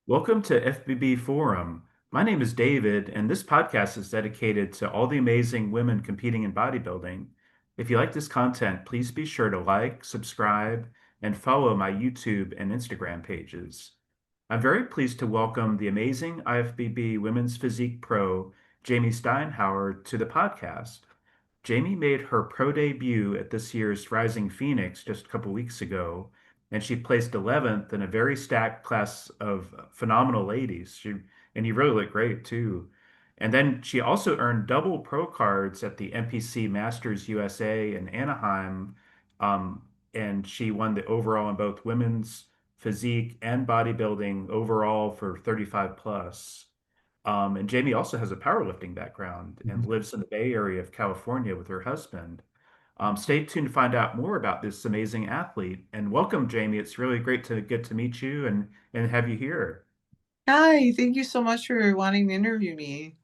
Welcome to FBB Forum. My name is David, and this podcast is dedicated to all the amazing women competing in bodybuilding. If you like this content, please be sure to like, subscribe, and follow my YouTube and Instagram pages. I'm very pleased to welcome the amazing IFBB Women's Physique Pro, Jamie Steinhauer, to the podcast. Jamie made her pro debut at this year's Rising Phoenix just a couple weeks ago, and she placed 11th in a very stacked class of phenomenal ladies. And you really look great too. And then she also earned double pro cards at the NPC Masters USA in Anaheim, and she won the overall in both women's physique and bodybuilding overall for 35 plus. And Jamie also has a powerlifting background and lives in the Bay Area of California with her husband. Stay tuned to find out more about this amazing athlete. And welcome, Jamie. It's really great to get to meet you and have you here. Hi, thank you so much for wanting to interview me.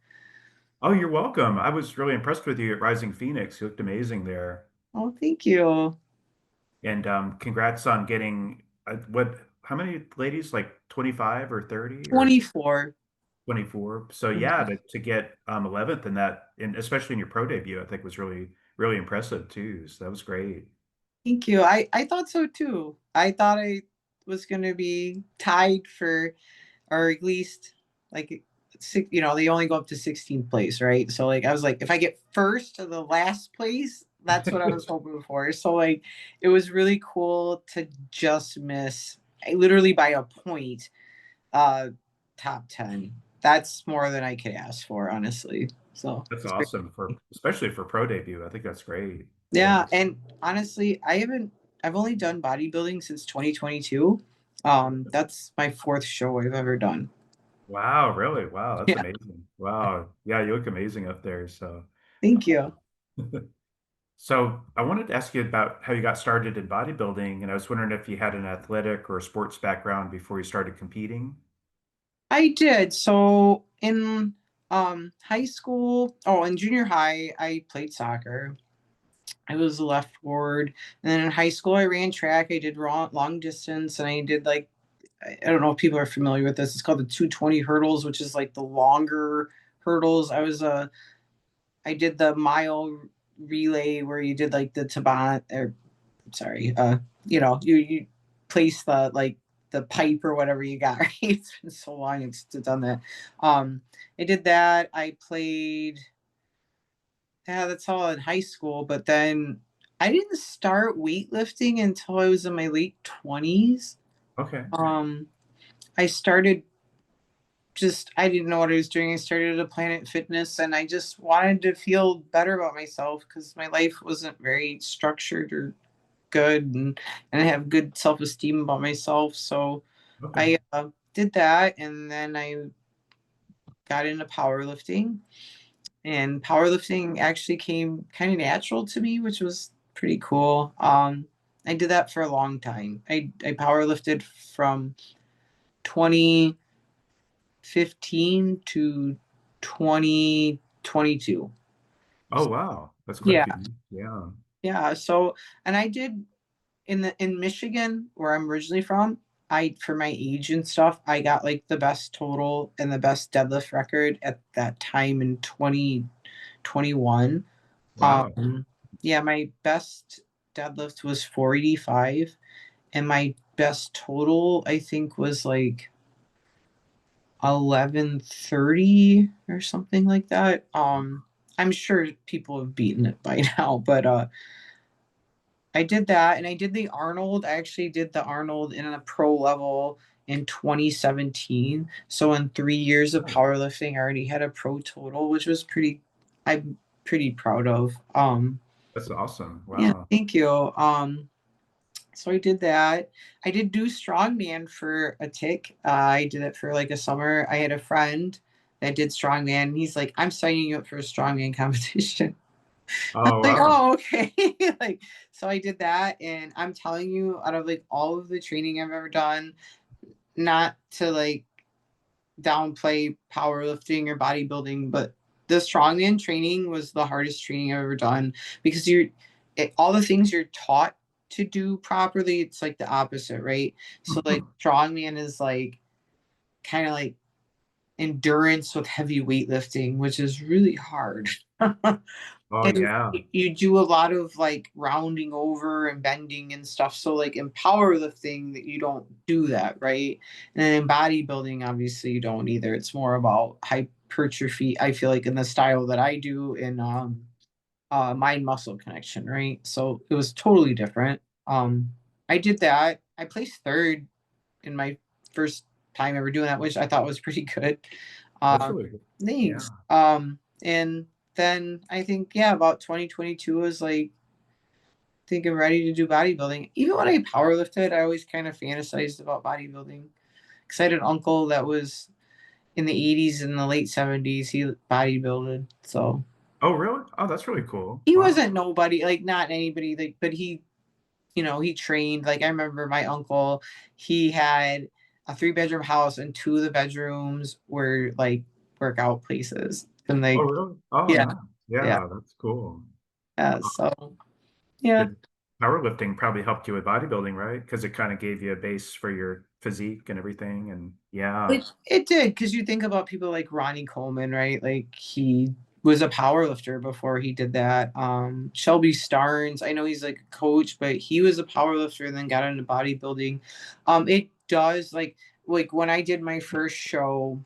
Oh, you're welcome. I was really impressed with you at Rising Phoenix. You looked amazing there. Oh, thank you. And congrats on getting how many ladies? Like 25 or 30 or 24. 24? So yeah, Mhm. to get 11th in that, and especially in your pro debut, I think was really impressive too. So that was great. Thank you. I thought so too. I thought I was going to be tied for, or at least like, they only go up to 16th place, right? So like, I was like, if I get first to the last place, that's what I was hoping for. So like, it was really cool to just miss, literally by a point, uh, top 10. That's more than I could ask for, honestly. So That's it's great. awesome for especially for pro debut. I think that's great. Yeah. Yeah, and honestly, I've only done bodybuilding since 2022. That's my fourth show I've ever done. Wow, really? Wow, that's Yeah, amazing. Wow. Yeah, you look amazing up there. So thank you. so I wanted to ask you about how you got started in bodybuilding, and I was wondering if you had an athletic or a sports background before you started competing. I did. So in high school, in junior high, I played soccer. I was a left forward. And then in high school, I ran track. I did long distance, and I did like I don't know if people are familiar with this. It's called the 220 hurdles, which is like the longer hurdles. I did the mile relay where you did like the taban or sorry, you place the pipe or whatever you got, right? It's been so long since done that. Um, I did that. I played, yeah, that's all in high school, but then I didn't start weightlifting until I was in my late 20s. Okay. Um, I started I didn't know what I was doing. I started at Planet Fitness and I just wanted to feel better about myself because my life wasn't very structured or good, and I have good self esteem about myself. So Okay. I did that, and then I got into powerlifting, and powerlifting actually came kind of natural to me, which was pretty cool. I did that for a long time. I powerlifted from 2015 to 2022. Oh, wow. That's quite a Yeah, few. Yeah. yeah. So, and I did in Michigan, where I'm originally from, I for my age and stuff, I got like the best total and the best deadlift record at that time in 2021. Wow. Um yeah, my best deadlift was 485 and my best total I think was like 1130 or something like that. I'm sure people have beaten it by now, but I did that and I did the Arnold. I actually did the Arnold in a pro level in 2017. So in 3 years of Oh, powerlifting, I already had a pro total, which was I'm pretty proud of. that's awesome. Yeah, Wow. thank you. So I did that. I did do strongman for a tick. I did it for like a summer. I had a friend that did strongman. And he's like, I'm signing you up for a strongman competition. Oh, Like, wow. oh, okay. Like, so I did that. And I'm telling you, out of like all of the training I've ever done, not to like downplay powerlifting or bodybuilding, but the strongman training was the hardest training I've ever done because all the things you're taught to do properly, it's like the opposite, right? So, like, strongman is like, kind of like endurance with heavy weightlifting, which is really hard. Oh And yeah. you do a lot of like rounding over and bending and stuff. So like in powerlifting that you don't do that, right? And then in bodybuilding, obviously you don't either. It's more about hypertrophy. I feel like in the style that I do in mind muscle connection, right? So it was totally different. I did that. I placed third in my first time ever doing that, which I thought was pretty good. That's Um, really good. Yeah. Thanks. And then I think, yeah, about 2022 was like, I think I'm ready to do bodybuilding. Even when I powerlifted, I always kind of fantasized about bodybuilding because I had an uncle that was in the 80s and the late 70s. He bodybuilded. So Oh really? Oh, that's really cool. he Wow. wasn't nobody, like, not anybody, like, but he, he trained. Like, I remember my uncle, he had a 3 bedroom house, and two of the bedrooms were like workout places. And Oh like, really? Oh yeah, nice. yeah, Yeah, that's cool. yeah. So, yeah, Did powerlifting probably helped you with bodybuilding, right? Because it kind of gave you a base for your physique and everything. And yeah. it did. Because you think about people like Ronnie Coleman, right? Like, he was a power lifter before he did that. Shelby Starnes, I know he's like a coach, but he was a power lifter and then got into bodybuilding. It does, like when I did my first show,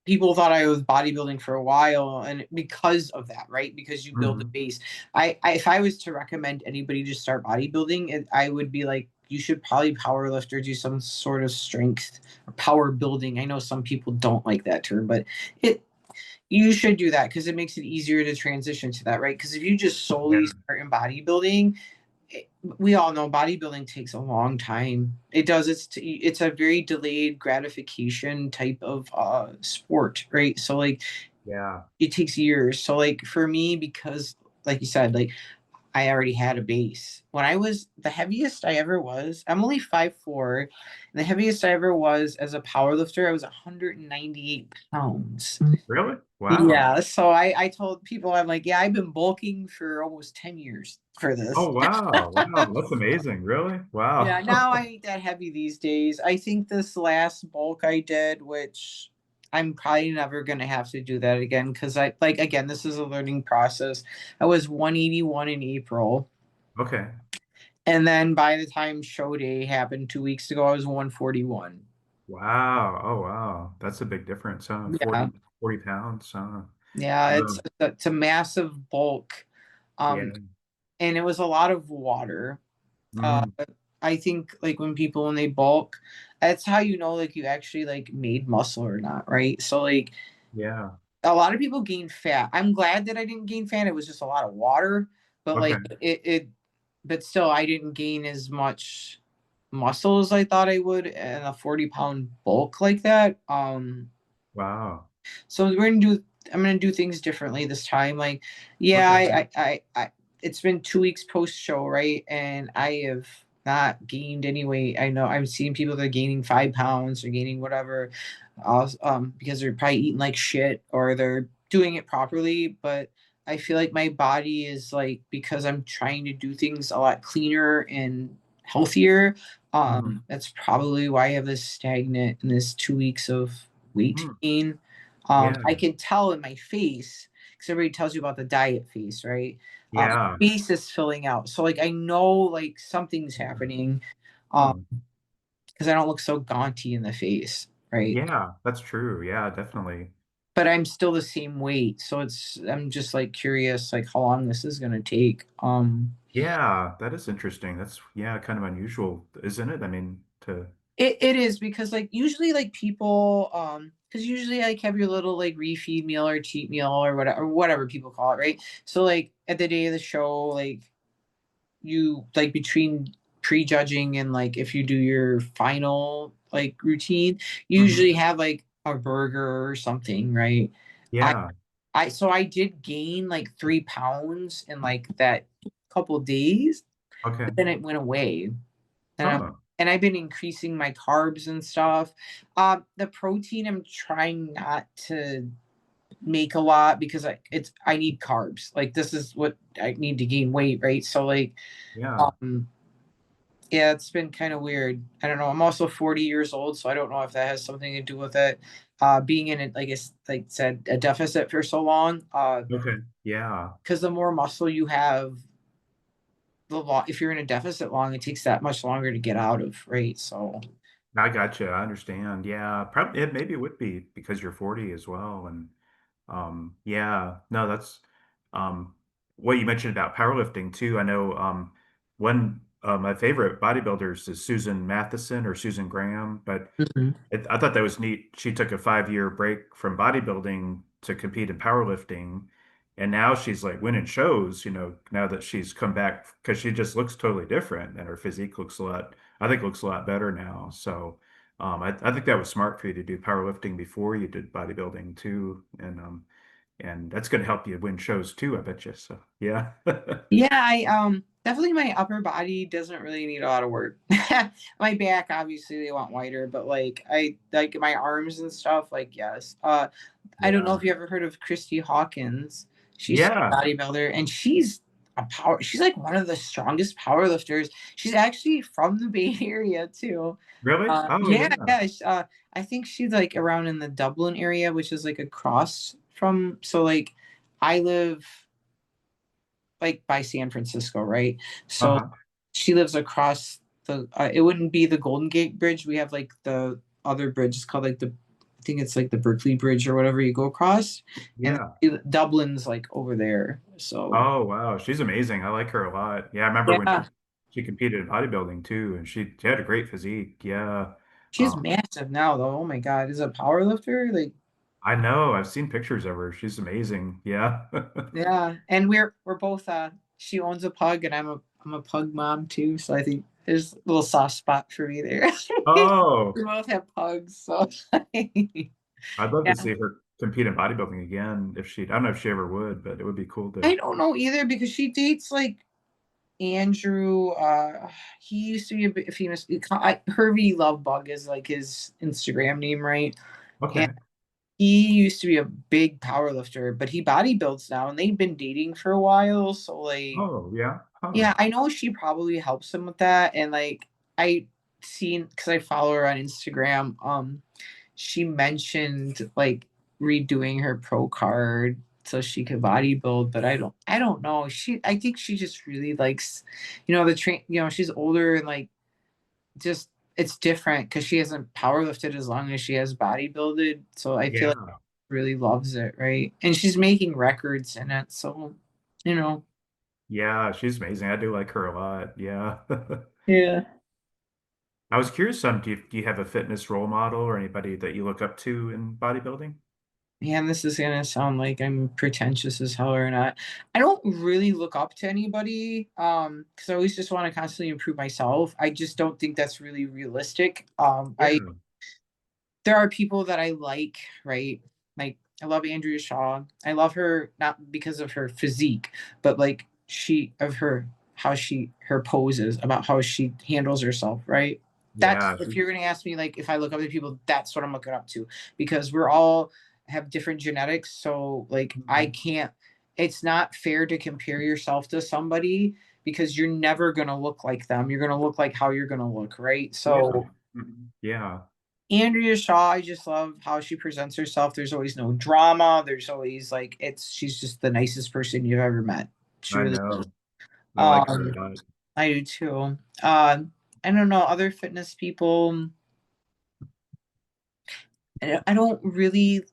people thought I was bodybuilding for a while, and because of that, right? Because you build a Hmm. base. If I was to recommend anybody to start bodybuilding, I would be like, you should probably power lift or do some sort of strength or power building. I know some people don't like that term, but it you should do that because it makes it easier to transition to that, right? Because if you just solely Yeah. start in bodybuilding, we all know bodybuilding takes a long time. It does. It's a very delayed gratification type of sport, right? So like Yeah. it takes years. So like for me, because like you said, like I already had a base. When I was the heaviest I ever was, I'm only 5'4", and the heaviest I ever was as a power lifter, I was 198 pounds. Really? Wow. Yeah, so I told people, I'm like, yeah, I've been bulking for almost 10 years for this. Oh wow. Wow. That's amazing. Really? Wow. Yeah, now I ain't that heavy these days. I think this last bulk I did, which I'm probably never gonna have to do that again because I like, again, this is a learning process. I was 181 in April, Okay. and then by the time show day happened 2 weeks ago, I was 141. Wow. Oh wow. That's a big difference, huh? Yeah, 40 pounds, huh? yeah, Wow. it's a massive bulk, um, Yeah. and it was a lot of water. Uh, Mm, I think like when they bulk, that's how you know like you actually like made muscle or not, right? So like yeah. a lot of people gain fat. I'm glad that I didn't gain fat. It was just a lot of water, but Okay. like but still I didn't gain as much muscle as I thought I would in a 40-pound bulk like that. Wow. So I'm gonna do things differently this time. Like, yeah, Okay. it's been 2 weeks post show, right? And I have not gained any weight. I know I'm seeing people that are gaining 5 pounds or gaining whatever, because they're probably eating like shit or they're doing it properly. But I feel like my body is like, because I'm trying to do things a lot cleaner and healthier. Hmm. That's probably why I have this stagnant in this 2 weeks of weight Hmm. gain. Yeah. I can tell in my face because everybody tells you about the diet face, right? Yeah. Face is filling out, so like I know like something's happening, um, Hmm. because I don't look so gaunty in the face, right? Yeah, that's true. Yeah, definitely. But I'm still the same weight, so I'm just like curious, like how long this is gonna take. Yeah, that is interesting. That's yeah, kind of unusual, isn't it? I mean, to It is because like usually like people because usually like have your little like refeed meal or cheat meal or whatever people call it, right? So like at the day of the show, like you like between prejudging and like if you do your final like routine, you Mhm. usually have like a burger or something, right? I Yeah. I did gain like 3 pounds in like that couple days, Okay. but then it went away. And Oh, I've been increasing my carbs and stuff. The protein I'm trying not to make a lot because I need carbs. Like this is what I need to gain weight, right? So like yeah. um Yeah, it's been kind of weird. I don't know. I'm also 40 years old, so I don't know if that has something to do with it. Being in it, like like said, a deficit for so long. Okay. Yeah. Because the more muscle you have, if you're in a deficit long, it takes that much longer to get out of, right? So I gotcha. I understand. Yeah. Probably it maybe it would be because you're 40 as well. And yeah, no, that's um what you mentioned about powerlifting too. I know one my favorite bodybuilders is Susan Matheson or Susan Graham, but Mhm. I thought that was neat. She took a 5 year break from bodybuilding to compete in powerlifting. And now she's like winning shows, now that she's come back because she just looks totally different and her physique looks I think looks a lot better now. So I think that was smart for you to do powerlifting before you did bodybuilding too. And that's going to help you win shows too, I bet you. So yeah. Yeah, I definitely my upper body doesn't really need a lot of work. My back, obviously, they want wider, but like I like my arms and stuff, like yes. I don't know Yeah. if you ever heard of Christy Hawkins. She's a Yeah. bodybuilder and she's like one of the strongest power lifters. She's actually from the Bay Area too. Really? Oh Yeah, yeah. yeah. I think she's like around in the Dublin area, which is like across from so like I live like by San Francisco, right? So Uh-huh. she lives across it wouldn't be the Golden Gate Bridge. We have like the other bridge. It's called like I think it's like the Berkeley Bridge or whatever you go across. And Yeah. Dublin's like over there. So Oh wow, she's amazing. I like her a lot. Yeah, I remember when yeah, she competed in bodybuilding too, and she had a great physique. Yeah. she's Um, massive now though. Oh my God. Is a power lifter? Like, I know. I've seen pictures of her. She's amazing. Yeah. yeah. And we're both she owns a pug and I'm a pug mom too. So I think there's a little soft spot for me there. Oh, We both have pugs, so I'd love yeah. to see her compete in bodybuilding again I don't know if she ever would, but it would be cool to. I don't know either because she dates like Andrew. He used to be a bit famous. Hervey Lovebug is like his Instagram name, right? And Okay. he used to be a big power lifter, but he bodybuilds now, and they've been dating for a while. So like, Oh, yeah. Huh. yeah, I know she probably helps him with that, and like I seen because I follow her on Instagram. She mentioned like redoing her pro card so she could bodybuild, but I don't know. I think she just really likes, the train, she's older and like just it's different because she hasn't power lifted as long as she has bodybuilded. So I feel like Yeah. she really loves it, right? And she's making records in it. So, you know, Yeah, she's amazing. I do like her a lot. Yeah. yeah. I was curious, do you have a fitness role model or anybody that you look up to in bodybuilding? Man, this is gonna sound like I'm pretentious as hell or not. I don't really look up to anybody, because I always just want to constantly improve myself. I just don't think that's really realistic. I Yeah. there are people that I like, right? Like I love Andrea Shaw. I love her not because of her physique, but like she of her how she her poses about how she handles herself, right? That's Yeah. if you're gonna ask me like if I look up to people, that's what I'm looking up to because we're all have different genetics. So like I Mhm. can't it's not fair to compare yourself to somebody because you're never gonna look like them. You're gonna look like how you're gonna look, right? Yeah. So Mhm. Yeah. Andrea Shaw, I just love how she presents herself. There's always no drama. There's always like she's just the nicest person you've ever met. She I really is. know. I like her Um, a lot. I do too. I don't know, other fitness people. I don't really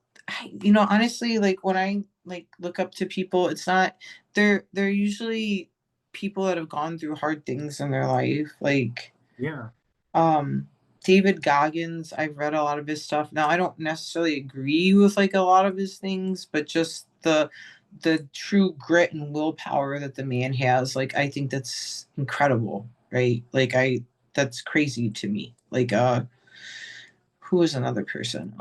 honestly, like when I like look up to people, it's not they're usually people that have gone through hard things in their life. Like Yeah. Um, David Goggins, I've read a lot of his stuff. Now, I don't necessarily agree with like a lot of his things, but just the true grit and willpower that the man has, like I think that's incredible, right? Like that's crazy to me. Like who is another person?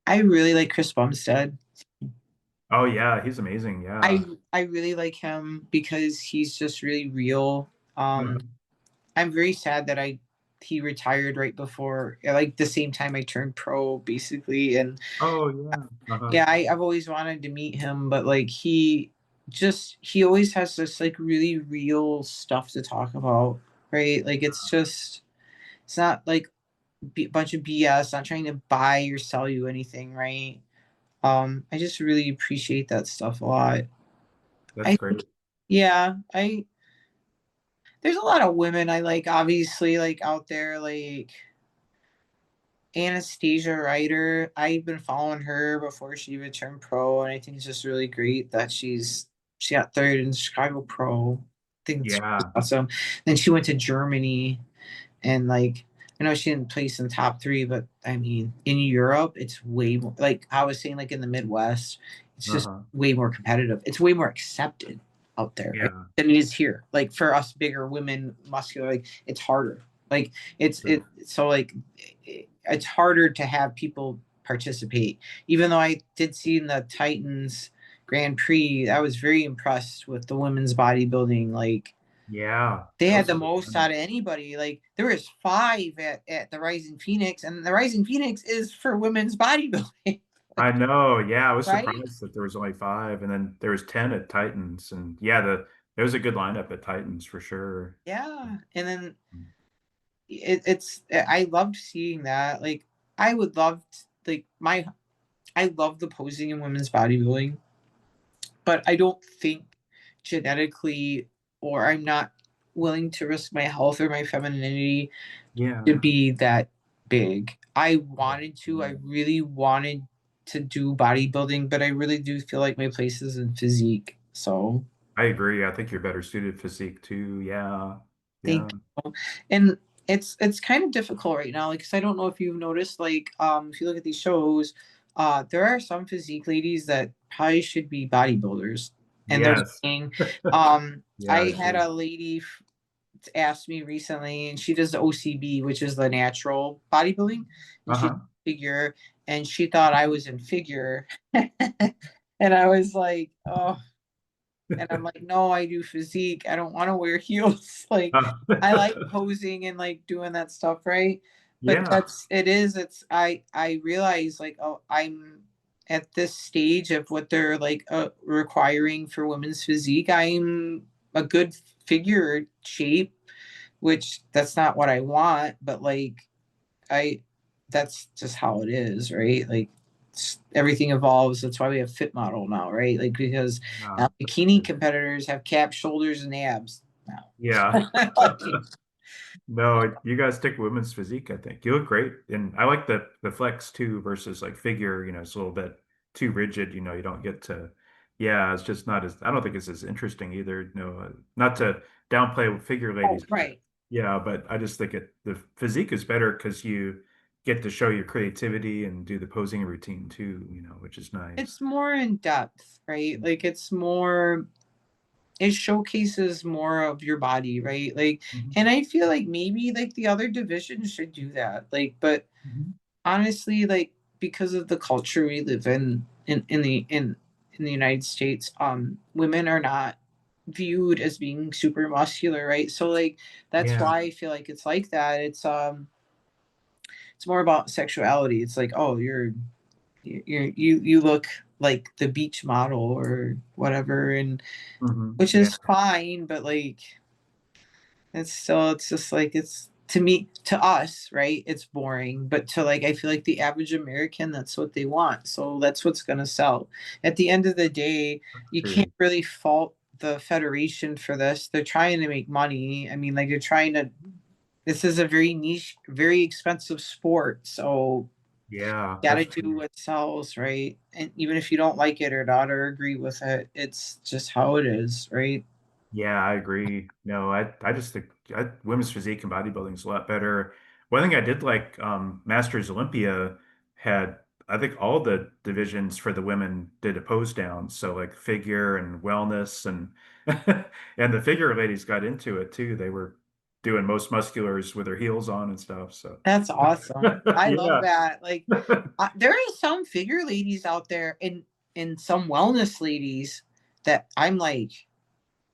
I really like Chris Bumstead. Oh yeah, he's amazing. I Yeah. I really like him because he's just really real. Uh-huh. I'm very sad that he retired right before like the same time I turned pro basically and Oh yeah. Uh-huh. yeah I've always wanted to meet him but like he always has this like really real stuff to talk about. right? Like it's not like a bunch of BS, not trying to buy or sell you anything, right? I just really appreciate that stuff a lot. That's I great. yeah, I there's a lot of women I like, obviously, like out there, like Anastasia Ryder. I've been following her before she even turned pro, and I think it's just really great that she got third in Chicago Pro. I think it's Yeah. awesome. Then she went to Germany, and like I know she didn't place in top three, but I mean in Europe it's way more, like I was saying, like in the Midwest, it's just Uh-huh. way more competitive. It's way more accepted out there, right? Yeah. Than it is here. Like for us bigger women, muscular, like it's harder. Like it Sure. so like it's harder to have people participate. Even though I did see in the Titans Grand Prix, I was very impressed with the women's bodybuilding. Like Yeah. they That had was a the good most one. out of anybody. Like there was five at the Rising Phoenix, and the Rising Phoenix is for women's bodybuilding, I like, know. Yeah, I was right? surprised that there was only five, and then there was 10 at Titans, and yeah, there was a good lineup at Titans for sure. Yeah, and then it's I loved seeing that. Like I would love like my I love the posing in women's bodybuilding, but I don't think genetically, or I'm not willing to risk my health or my femininity to Yeah. be that big. I Yeah. wanted to, I really wanted to do bodybuilding, but I really do feel like my place is in physique. So I agree. I think you're better suited physique too. Yeah. thank Yeah. you. And it's kind of difficult right now, like, because I don't know if you've noticed, like, if you look at these shows, there are some physique ladies that probably should be bodybuilders, and they're Yes. saying, Yeah, I I had agree. a lady asked me recently, and she does the OCB, which is the natural bodybuilding, and she Uh-huh. figure, and she thought I was in figure, and I was like, oh, and I'm like, no, I do physique. I don't want to wear heels. Like, I like posing and like doing that stuff, right? But Yeah, that's it is. It's I realize like, oh, I'm at this stage of what they're like requiring for women's physique. I'm a good figure shape, which that's not what I want, but like I that's just how it is, right? Like everything evolves. That's why we have fit model now, right? Like because yeah, now that's bikini good. competitors have cap shoulders and abs Yeah. now. Like, No, you guys stick women's physique, I think. You look great. And I like the flex too versus like figure, it's a little bit too rigid, you don't get to yeah, it's just not as I don't think it's as interesting either. No, not to downplay figure oh, ladies, but right. yeah, but I just think the physique is better because you get to show your creativity and do the posing routine too, which is nice. It's more in depth, right? Like it's more it showcases more of your body, right? Like Mhm. and I feel like maybe like the other divisions should do that. Like but Mhm. honestly, like because of the culture we live in the United States, women are not viewed as being super muscular, right? So like that's Yeah. why I feel like it's like that. It's more about sexuality. It's like, oh, you look like the beach model or whatever, and which Yeah. is fine, but like it's just like it's to me to us, right? It's boring, but to like I feel like the average American, that's what they want. So that's what's gonna sell. At the end of the day, you can't True. really fault the federation for this. They're trying to make money. I mean, like they're trying to this is a very niche, very expensive sport. So Yeah, you that's gotta do true. what sells, right? And even if you don't like it or not or agree with it, it's just how it is, right? Yeah, I agree. No, I just think women's physique and bodybuilding is a lot better. One thing I did like, Masters Olympia had, I think all the divisions for the women did a pose down. So like figure and wellness and and the figure ladies got into it too. They were doing most musculars with their heels on and stuff. So That's awesome. I love yeah. that. Like, there is some figure ladies out there, and some wellness ladies that I'm like,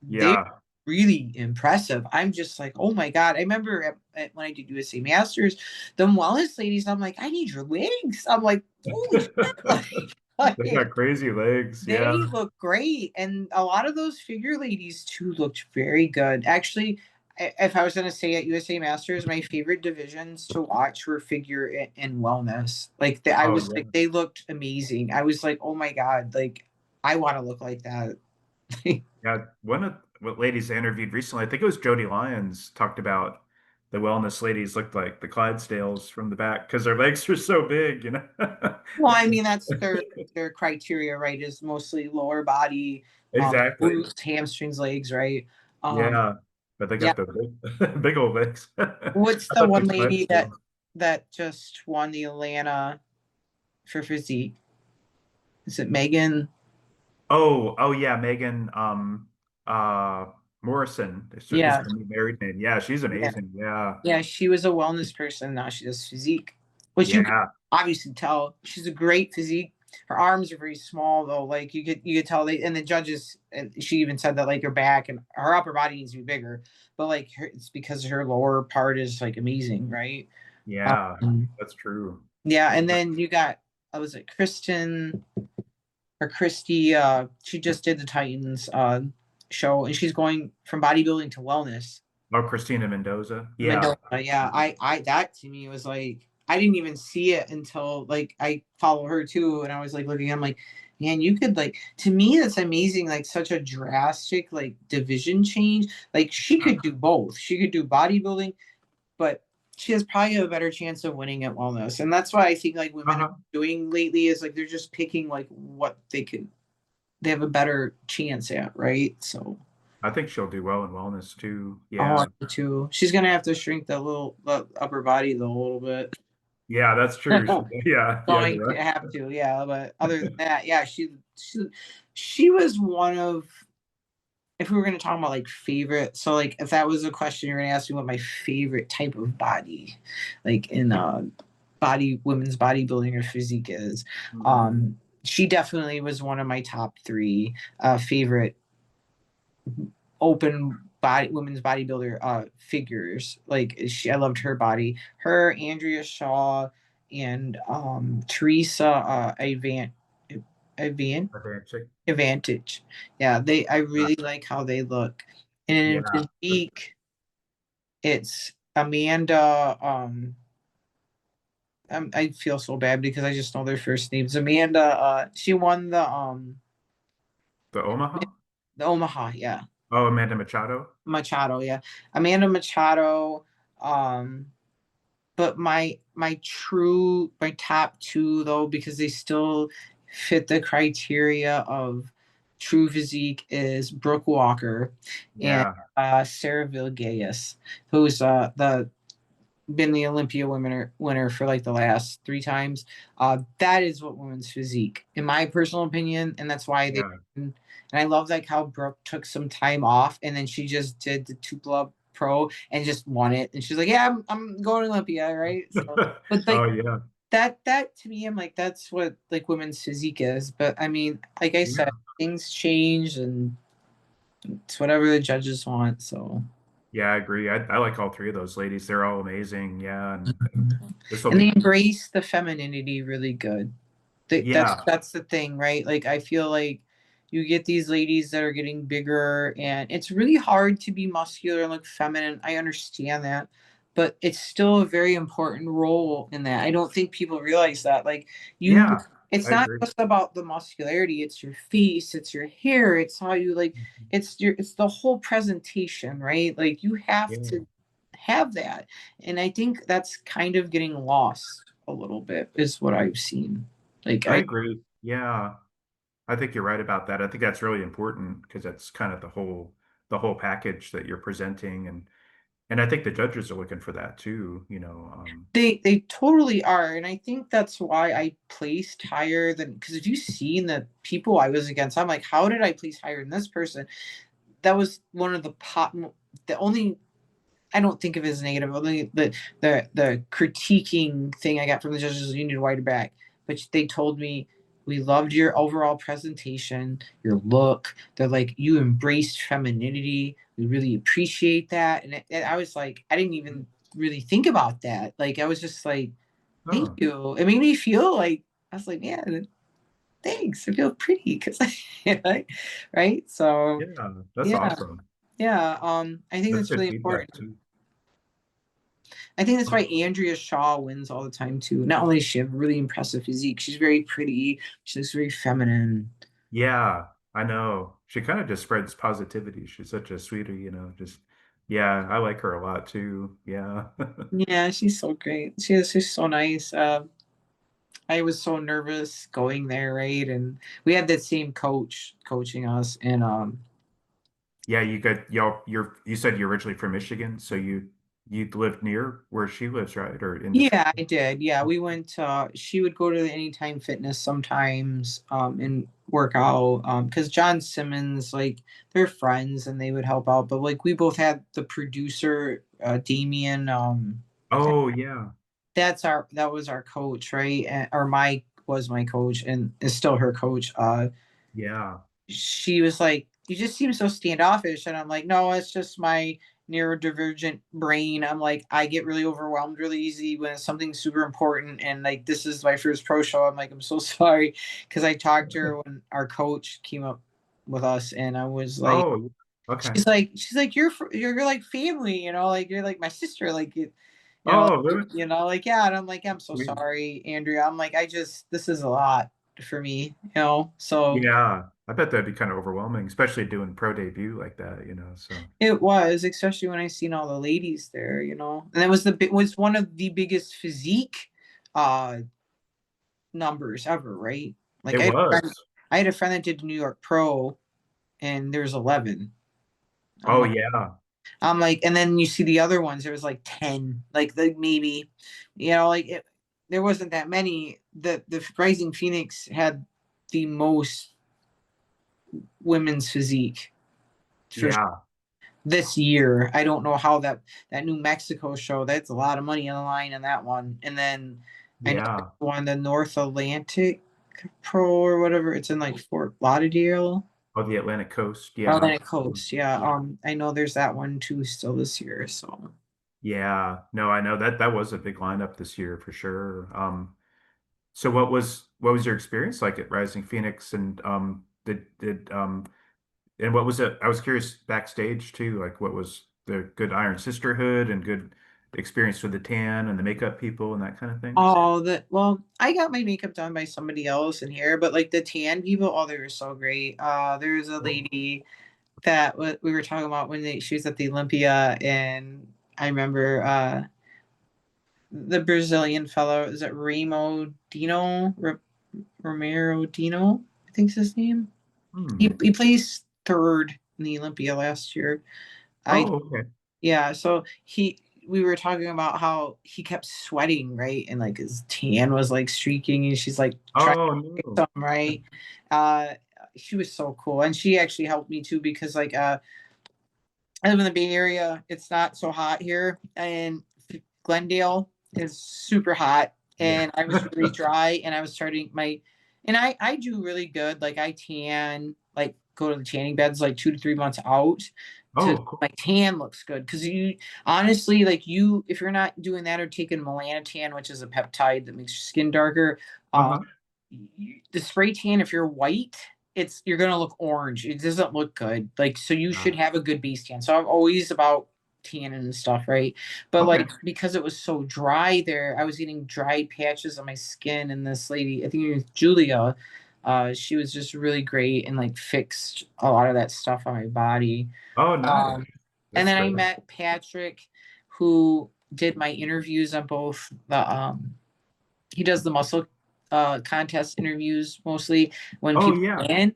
they're Yeah. really impressive. I'm just like, oh my god. I remember when I did USA Masters, the wellness ladies. I'm like, I need your legs. I'm like, holy shit! They Like, got crazy legs. they Yeah. look great, and a lot of those figure ladies too looked very good. Actually, if I was going to say at USA Masters, my favorite divisions to watch were figure and wellness. Like I Oh was yeah. like, they looked amazing. I was like, oh my God, like I want to look like that. Yeah, one of what ladies I interviewed recently, I think it was Jody Lyons, talked about the wellness ladies looked like the Clydesdales from the back because their legs are so big, you know? Well, I mean, that's their criteria, right? Is mostly lower body, Exactly. glutes, hamstrings, legs, right? Um, Yeah, but they yeah. got the big old legs. What's I the thought the one lady Clydesdale. that just won the Atlanta for physique? Is it Megan? Oh yeah, Megan uh Morrison is Yeah, her new married name. Yeah, she's yeah, amazing. Yeah. yeah. She was a wellness person. Now she does physique, which you can Yeah. obviously tell she's a great physique. Her arms are very small though. Like you could tell they and the judges and she even said that like her back and her upper body needs to be bigger, but like it's because her lower part is like amazing, right? Yeah. Um, That's true. yeah, and then you got was it Kristen or Christy? She just did the Titans show, and she's going from bodybuilding to wellness. Oh, Christina Mendoza. Yeah. Mendoza, yeah, I that to me was like I didn't even see it until like I follow her too, and I was like looking, I'm like, man, you could like to me that's amazing, like such a drastic like division change. Like she could do both. She could do bodybuilding, but she has probably a better chance of winning at wellness, and that's why I think like women are Uh-huh. doing lately is like they're just picking like what they have a better chance at, right? So. I think she'll do well in wellness too. Oh, I Yeah. do too. She's gonna have to shrink the upper body though a little bit. Yeah, that's true. Yeah, yeah, Going you're to right. have to, yeah. But other than that, yeah, she was one of. If we were going to talk about like favorite, so like if that was a question you're going to ask me what my favorite type of body, like in women's bodybuilding or physique is, Mhm. um, she definitely was one of my top three favorite open body women's bodybuilder figures. Like I loved her body. Her, Andrea Shaw, and Teresa Avant Advancing. Advantage. Yeah, they I Uh, really like how they look. And in yeah. physique, it's Amanda. I feel so bad because I just know their first names. Amanda. She won The Omaha? the Omaha. Yeah, Oh, Amanda Machado? Machado. Yeah, Amanda Machado. Um, but my top two though because they still fit the criteria of true physique is Brooke Walker and Yeah. Sarah Villegas, who's the been the Olympia winner for like the last three times. That is what women's physique, in my personal opinion, and that's why they. Yeah. And I love like how Brooke took some time off, and then she just did the Tupla Pro and just won it. And she's like, "Yeah, I'm going to Olympia, right?" So, but Oh, like yeah. that to me, I'm like, that's what like women's physique is. But I mean, like I Yeah. said, things change, and it's whatever the judges want. So. Yeah, I agree. I like all three of those ladies. They're all amazing. Yeah. And this will And they be, embrace the femininity really good. That's yeah. that's the thing, right? Like I feel like you get these ladies that are getting bigger, and it's really hard to be muscular and look feminine. I understand that, but it's still a very important role in that. I don't think people realize that. Like you, Yeah. it's I not agree. just about the muscularity. It's your face, it's your hair, it's how you like. It's the whole presentation, right? Like you have Yeah. to have that, and I think that's kind of getting lost a little bit, is what I've seen. Like I I agree. Yeah. I think you're right about that. I think that's really important because that's kind of the whole package that you're presenting and I think the judges are looking for that too, you know. they totally are, and I think that's why I placed higher than because if you've seen the people I was against, I'm like, how did I place higher than this person? That was one of the only I don't think of it as negative. Only the critiquing thing I got from the judges is you need to write it back. But they told me we loved your overall presentation, your look. They're like you embraced femininity. We really appreciate that. And I was like, I didn't even really think about that. Like I was just like, thank Oh, you. It made me feel like I was like, yeah, thanks. I feel pretty because right. So yeah, that's yeah, awesome. Yeah, I think That's that's good really feedback important. too. I think that's why Um, Andrea Shaw wins all the time too. Not only does she have a really impressive physique, she's very pretty. She looks very feminine. yeah, I know. She kind of just spreads positivity. She's such a sweetie, just yeah, I like her a lot too. Yeah. Yeah, she's so great. She's so nice. I was so nervous going there, right? And we had that same coach coaching us, and Yeah, you said you're originally from Michigan, so you lived near where she lives, right? Or in Detroit? yeah, I did. Yeah, we went. She would go to the Anytime Fitness sometimes, and work out. Because John Simmons, like, they're friends, and they would help out. But like, we both had the producer, Damien. I can't. Oh yeah. That was our coach, right? Or Mike was my coach, and is still her coach. Yeah. She was like, "You just seem so standoffish," and I'm like, "No, it's just my neurodivergent brain." I'm like, I get really overwhelmed really easy when it's something super important, and like this is my first pro show. I'm like, I'm so sorry, because I talked to her when our coach came up with us, and I was like, Oh, okay. you're like family, like you're like my sister, like Oh, really? like, yeah, and I'm like, I'm so Sweet. sorry, Andrea. I'm like, this is a lot for me. So Yeah. I bet that'd be kind of overwhelming, especially doing pro debut like that, so. it was, especially when I seen all the ladies there. And it was one of the biggest physique uh numbers ever, right? Like It was. I had a friend that did New York Pro, and there's 11. I'm Oh like yeah. I'm like, and then you see the other ones, there was like 10, like the maybe, like there wasn't that many. The Rising Phoenix had the most women's physique for Yeah. this year. I don't know how that New Mexico show. That's a lot of money on the line in that one. And then I know there's Yeah. one, the North Atlantic Pro or whatever. It's in like Fort Lauderdale, Oh, the Atlantic coast. Yeah. Atlantic Coast. Yeah. Yeah. I know there's that one too still this year. So Yeah. No, I know that was a big lineup this year for sure. So what was your experience like at Rising Phoenix and what was it? I was curious backstage too, like what was the good Iron Sisterhood and good experience with the tan and the makeup people and that kind of things? I got my makeup done by somebody else in here, but like the tan people, oh, they were so great. There's a Oh. lady that we were talking about when she was at the Olympia, and I remember the Brazilian fellow, is it Romero Dino, I think's his name. He Hmm. he placed third in the Olympia last year. I Oh, okay. Yeah, so we were talking about how he kept sweating, right? And like his tan was like streaking, and she's like trying Oh to fix no. him, right? Uh she was so cool. And she actually helped me too, because like I live in the Bay Area. It's not so hot here, and Glendale is super hot. Yeah. And I was really dry, and I was starting and I do really good. Like I tan, like go to the tanning beds like 2 to 3 months out to Oh, cool. my tan looks good. Because you honestly, like, if you're not doing that or taking melanotan, which is a peptide that makes your skin darker, um, Uh-huh. the spray tan, if you're white, you're gonna look orange. It doesn't look good. Like, so you should Yeah. have a good base tan. So I'm always about tanning and stuff, right? But Okay. like, because it was so dry there, I was getting dried patches on my skin. And this lady, I think it was Julia, she was just really great and like fixed a lot of that stuff on my body. Oh, nice. Um, and That's then I great. met Patrick, who did my interviews on both he does the muscle contest interviews mostly when Oh, people yeah. can.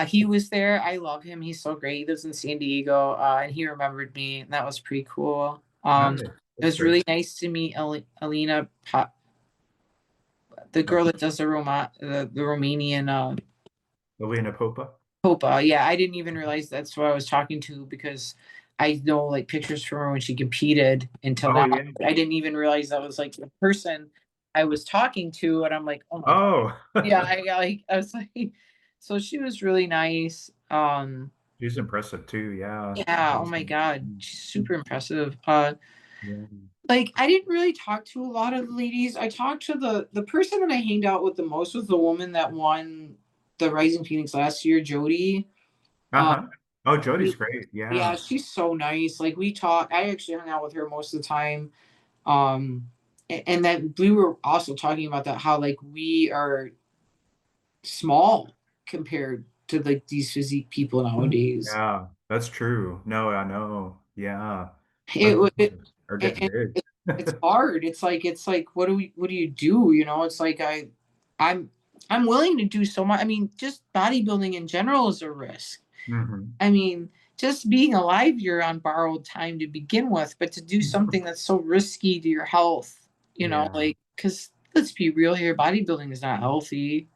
He was there. I love him. He's so great. He lives in San Diego, and he remembered me, and that was pretty cool. Nice. It That's was great. really nice to meet Alina, the Uh, girl that does the Romanian Elena Popa. Popa. Yeah, I didn't even realize that's who I was talking to, because I know like pictures from her when she competed until Oh, now. yeah. I didn't even realize that was like the person I was talking to, and I'm like, oh my god. Oh, Yeah, I was like, so she was really nice. she's impressive too. Yeah. Yeah, oh my Awesome. god, she's super impressive. Yeah. Like, I didn't really talk to a lot of ladies. I talked to the person that I hanged out with the most was the woman that won the Rising Phoenix last year, Jody. Um, Uh-huh. Oh, Jody's We, great. yeah, Yeah. she's so nice. Like we talk, I actually hung out with her most of the time. Um, and then we were also talking about that how like we are small compared to like these physique people nowadays. Yeah, that's true. No, I know. Yeah. Our It, it, businesses are getting it, big. it it's hard. It's like what do you do? You know, it's like I'm I'm willing to do so much. I mean, just bodybuilding in general is a risk. Hmm. I mean, just being alive, you're on borrowed time to begin with, but to do something that's so risky to your health, Yeah. like, because let's be real here, bodybuilding is not healthy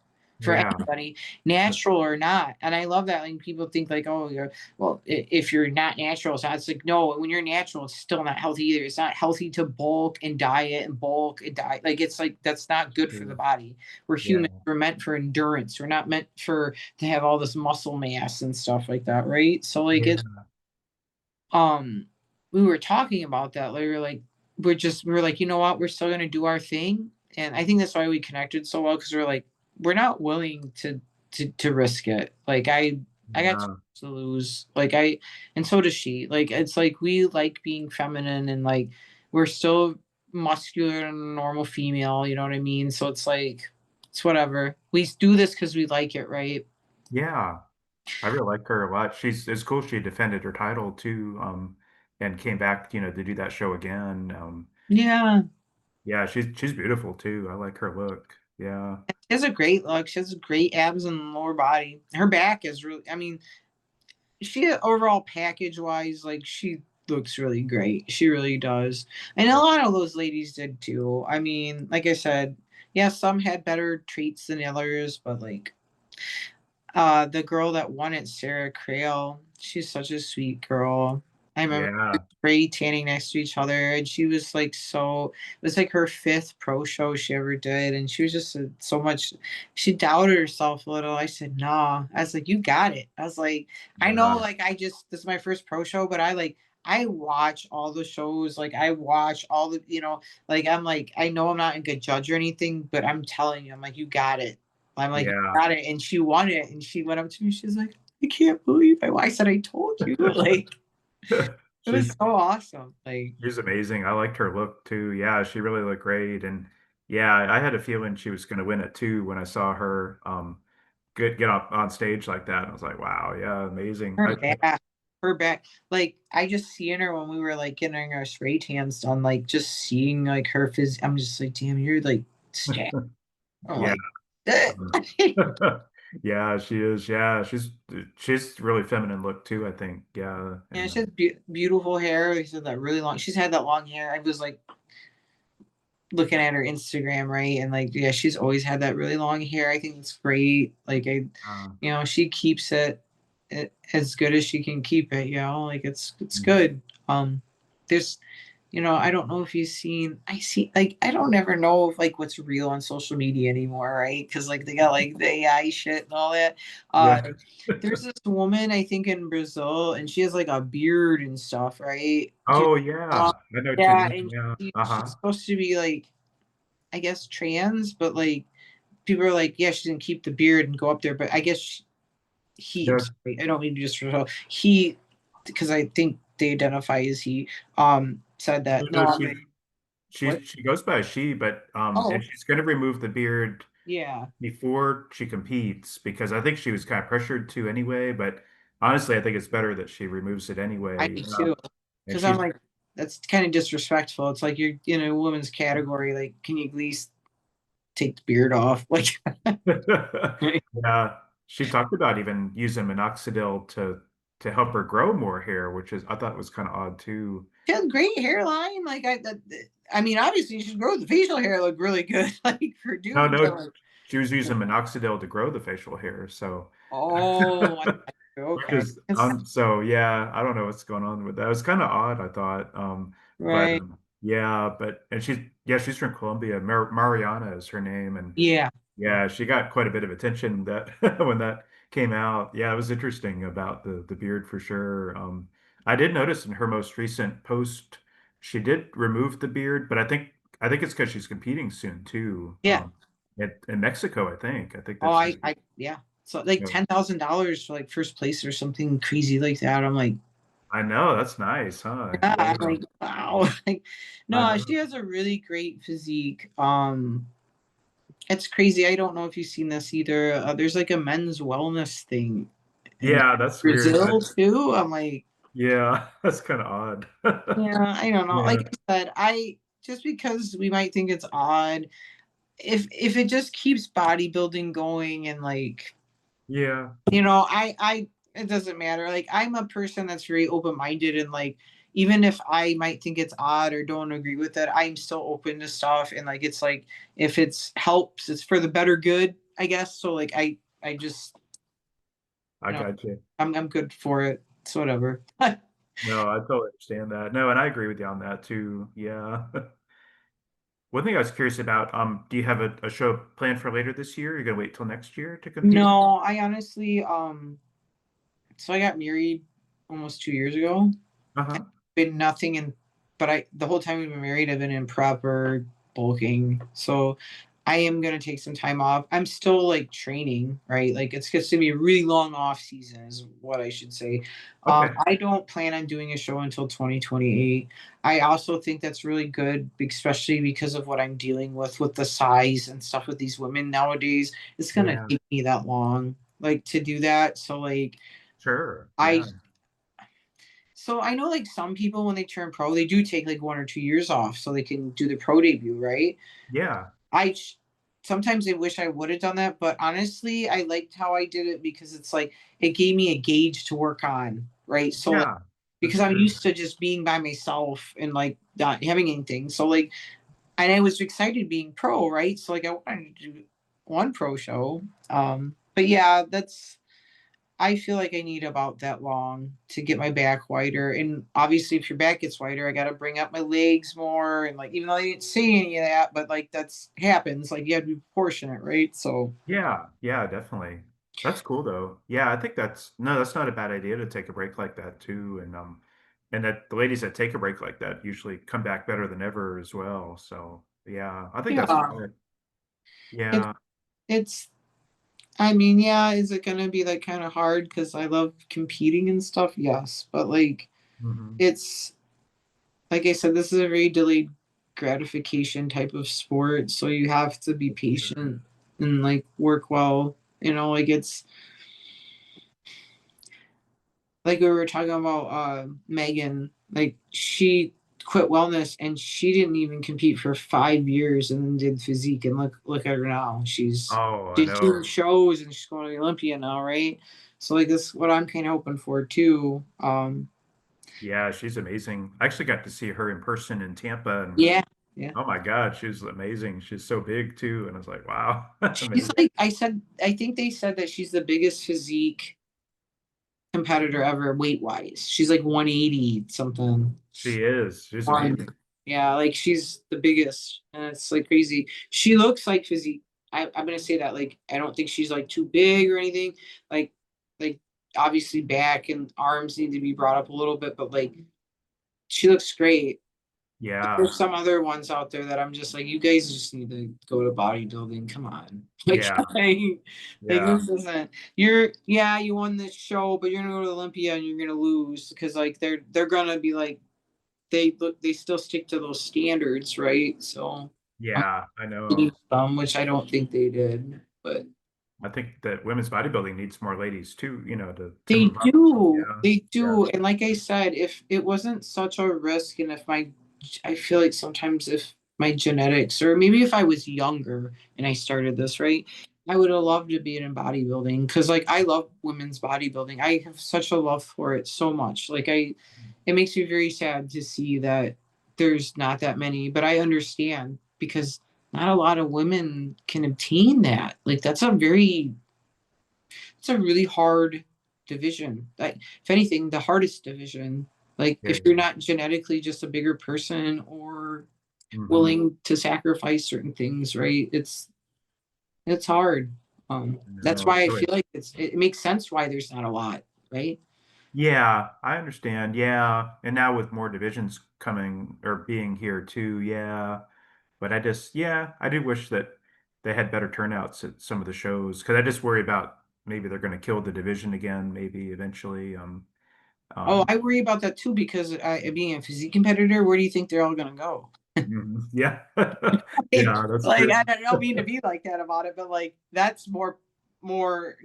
for Yeah. anybody, natural or not. And I love that when people think like, oh, well, if you're not natural, so it's like, no, when you're natural, it's still not healthy either. It's not healthy to bulk and diet and bulk and diet. Like, it's like, that's not good for the True. body. We're Yeah. humans. We're meant for endurance. We're not meant for to have all this muscle mass and stuff like that, right? So like it's Yeah. um we were talking about that. Like we were like, you know what, we're still gonna do our thing. And I think that's why we connected so well, because we're like, we're not willing to risk it. Like I got Yeah. to lose. Like I and so does she. Like it's like we like being feminine and like we're still muscular and normal female, you know what I mean? So it's like it's whatever. We do this because we like it, right? Yeah. I really like her a lot. It's cool she defended her title too, and came back, to do that show again. Yeah. Yeah, she's beautiful too. I like her look. Yeah. She has a great look. She has great abs and lower body. Her back is really, I mean, she overall package wise, like she looks really great. She really does. And a lot of those ladies did too. I mean, like I said, yeah, some had better traits than others, but like the girl that won it, Sarah Crale, she's such a sweet girl. I remember Yeah. Ray tanning next to each other, and she was like so. It was like her fifth pro show she ever did, and she was just so much. She doubted herself a little. I said, "Nah." I was like, "You got it." I was like, "I know, Yeah. like I just this is my first pro show, but I watch all the shows. Like I watch all the like I'm like I know I'm not a good judge or anything, but I'm telling you, I'm like you got it." I'm like, you Yeah. got it. And she won it. And she went up to me. She's like, I can't believe I said I told you. Like, it was She's so awesome. Like, she's amazing. I liked her look too. Yeah, she really looked great. And yeah, I had a feeling she was going to win it too when I saw her get up on stage like that. I was like, wow, yeah, amazing. her back, her back. Like, I just seeing her when we were like getting our spray tans done, like, just seeing like her I'm just like, damn, you're like stacked. I'm Yeah. like, yeah, Yeah, she is. Yeah, she's really feminine look too, I think. Yeah. And she has beautiful hair. She said that really long. She's had that long hair. I was like, looking at her Instagram, right? And like, yeah, she's always had that really long hair. I think it's great. Like, uh, she keeps it as good as she can keep it. Like it's mm, good. There's, I don't know if you've seen. I see. Like, I don't ever know if like what's real on social media anymore, right? Because like they got like the AI shit and all that. Uh, yeah. there's this woman I think in Brazil, and she has like a beard and stuff, right? Oh yeah. I know what you Yeah, mean. and Yeah. she's Uh-huh. supposed to be like I guess trans, but like people are like, yeah, she didn't keep the beard and go up there. But I guess I'm Yeah. sorry, I don't mean to just he, because I think they identify as he, said that no, No, I'm like, what? she goes by she, but Oh, and she's going to remove the beard yeah, before she competes because I think she was kind of pressured to anyway. But honestly, I think it's better that she removes it I anyway. do too. And Because I'm she's like, that's kind of disrespectful. It's like you're in a woman's category. Like, can you at least take the beard off? Like, yeah, she talked about even using minoxidil to help her grow more hair, which is I thought was kind of odd too. she has great hairline. Like, I mean, obviously, she should grow the facial hair look really good, like for No, dudes. no, she was using minoxidil to grow the facial hair, so Oh, which okay. is so yeah, I don't know what's going on with that. It was kind of odd, I thought. But Right. yeah, but and she's from Colombia. Mariana is her name, and Yeah. yeah, she got quite a bit of attention that when that came out. Yeah, it was interesting about the beard for sure. I did notice in her most recent post, she did remove the beard, but I think it's because she's competing soon too. Yeah. In Mexico, I think. I think Oh, that's her. yeah. So like No. $10,000 for like first place or something crazy like that. I'm like, I know, that's nice, huh? yeah, Yeah, I'm like, wow. Like, I no, she know. has a really great physique. It's crazy. I don't know if you've seen this either. There's like a men's wellness thing in Yeah, that's weird. Brazil too. I'm like, Yeah, that's kind of odd. yeah, I don't know. Yeah, Like I said, I just because we might think it's odd, if it just keeps bodybuilding going and like, yeah, I it doesn't matter. Like I'm a person that's very open-minded and like even if I might think it's odd or don't agree with it, I'm still open to stuff and like it's like if it's helps, it's for the better good, I guess. So like I just, I you know, got you. I'm good for it. It's whatever. No, I totally understand that. No, and I agree with you on that too. Yeah. One thing I was curious about, do you have a show planned for later this year? You're gonna wait till next year to compete? No, I honestly so I got married almost 2 years ago. Uh-huh. Been nothing in but I the whole time we've been married, I've been in proper bulking. So I am gonna take some time off. I'm still like training, right? Like it's gonna be a really long off season, is what I should say. Okay. I don't plan on doing a show until 2028. I also think that's really good, especially because of what I'm dealing with the size and stuff with these women nowadays. It's gonna Yeah. take me that long, like to do that. So like Sure. I Yeah. so I know like some people when they turn pro, they do take like 1 or 2 years off so they can do the pro debut, right? Yeah. I sh- Sometimes I wish I would have done that, but honestly, I liked how I did it because it's like it gave me a gauge to work on, right? So like Yeah. because That's I'm true. used to just being by myself and like not having anything. So like and I was excited being pro, right? So like I wanted to do one pro show. But yeah, that's I feel like I need about that long to get my back wider. And obviously, if your back gets wider, I got to bring up my legs more. And like, even though I didn't say any of that, but like that's happens. Like you have to be proportionate, right? So Yeah. Yeah, definitely. That's cool though. Yeah, I think that's not a bad idea to take a break like that too. And that the ladies that take a break like that usually come back better than ever as well. So yeah, I think that's yeah, smart. it Yeah. it's. I mean, yeah, is it gonna be like kind of hard because I love competing and stuff? Yes, but like Hmm. it's like I said, this is a very delayed gratification type of sport, so you have to be Sure. patient and like work well. Like it's like we were talking about Megan, like she quit wellness and she didn't even compete for 5 years and then did physique and look at her now. Oh, I She's doing know. shows and she's going to the Olympia now, right? So like this is what I'm kind of hoping for too. Yeah, she's amazing. I actually got to see her in person in Tampa, and Yeah, yeah. oh my God, she's amazing. She's so big too, and I was like, wow, She's amazing. like I think they said that she's the biggest physique competitor ever weight wise. She's like 180 something. She is. She's On amazing. Yeah, like she's the biggest, and it's like crazy. She looks like physique. I'm gonna say that. Like, I don't think she's like too big or anything. Like, like obviously back and arms need to be brought up a little bit, but like she looks great. Yeah, There's some other ones out there that I'm just like, you guys just need to go to bodybuilding. Come on, like, yeah, like yeah, this isn't. You're yeah, you won this show, but you're gonna go to Olympia and you're gonna lose because like they're gonna be like they still stick to those standards, right? So I'm yeah. I getting know. some, which I don't think they did, but I think that women's bodybuilding needs more ladies too, to they move up. do. Yeah, They yeah, do. And like I said, if it wasn't such a risk, and if I feel like sometimes if my genetics, or maybe if I was younger and I started this, right, I would have loved to be in bodybuilding because, like, I love women's bodybuilding. I have such a love for it so much. It makes me very sad to see that there's not that many, but I understand because not a lot of women can obtain that. Like, it's a really hard division. Like, if anything, the hardest division. Like, yeah. if you're not genetically just a bigger person or Hmm. willing to sacrifice certain things, right? It's hard. That's No, why it's I really. feel like it makes sense why there's not a lot, right? Yeah, I understand. Yeah, and now with more divisions coming or being here too. Yeah. But I do wish that they had better turnouts at some of the shows because I just worry about maybe they're going to kill the division again, maybe eventually. Oh, Um, I worry about that too because being a physique competitor, where do you think they're all going to go? yeah, yeah, that's Like true. I don't mean to be like that about it, but like that's more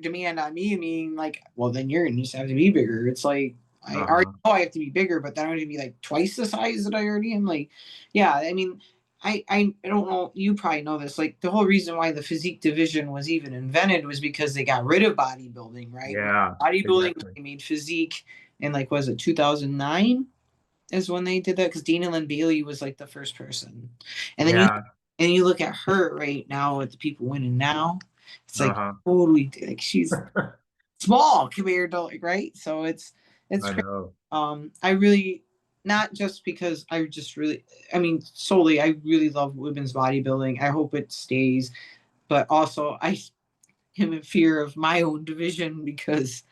demand on me, meaning like, well, then you're gonna just have to be bigger. It's like I already Uh-huh. know I have to be bigger, but then I'm gonna be like twice the size that I already am. Like, yeah, I mean, I don't know. You probably know this. Like the whole reason why the physique division was even invented was because they got rid of bodybuilding, right? Yeah, Bodybuilding, exactly. they made physique in like was it 2009 is when they did that because Dana Lynn Bailey was like the first person, and then Yeah. you look at her right now with the people winning now, it's like Uh-huh. totally like she's small compared to like right. So it's I crazy. know. I really not just because I just really I mean solely I really love women's bodybuilding. I hope it stays, but also I am in fear of my own division because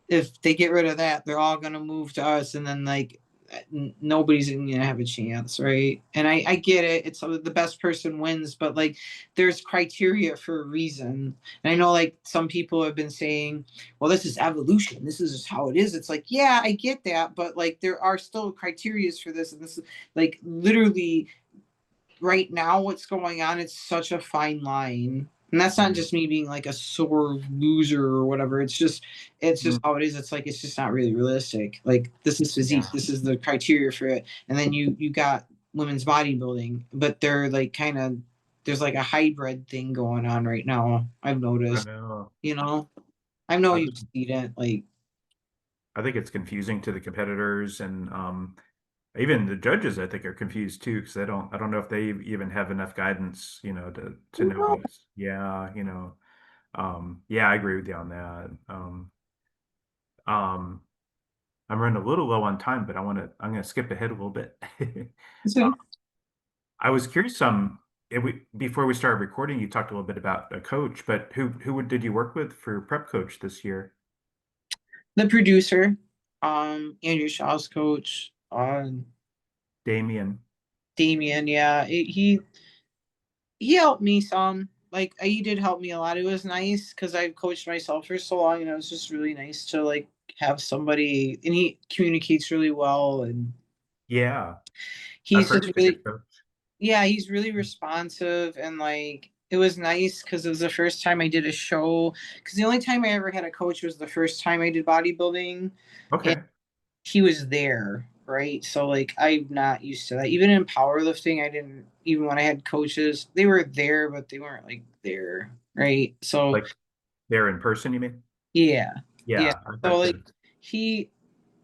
if they get rid of that, they're all gonna move to us, and then like nobody's gonna have a chance, right? And I get it; it's the best person wins, but like there's criteria for a reason. And I know like some people have been saying, "Well, this is evolution. This is just how it is." It's like, yeah, I get that, but like there are still criterias for this, and this is like literally right now what's going on, it's such a fine line. And that's not Mhm. just me being like a sore loser or whatever. It's just how it is. It's like it's just not really realistic. Like this is physique. Yeah, This is the criteria for it. And then you got women's bodybuilding, but they're like kind of there's like a hybrid thing going on right now. I've I noticed, know. you know. I know I you've think seen it. Like I think it's confusing to the competitors and even the judges. I think are confused too because I don't know if they even have enough guidance, to know what's yeah, yeah, I agree with you on that. Um, I'm running a little low on time, but I'm gonna skip ahead a little bit. Uh, I was curious, before we started recording, you talked a little bit about a coach, but did you work with for prep coach this year? the producer, Andrew Shaw's coach, Damien. Damien. Yeah, he helped me some. Like he did help me a lot. It was nice because I've coached myself for so long, and it was just really nice to like have somebody. And he communicates really well, and Yeah, I've he's heard just he's a really good coach. yeah, he's really responsive, and like it was nice because it was the first time I did a show. Because the only time I ever had a coach was the first time I did bodybuilding, and Okay. he was there, right? So like I'm not used to that. Even in powerlifting, I didn't even when I had coaches, they were there, but they weren't like there, right? So Like there in person, you mean? yeah, yeah. Yeah, I've So heard like that. he,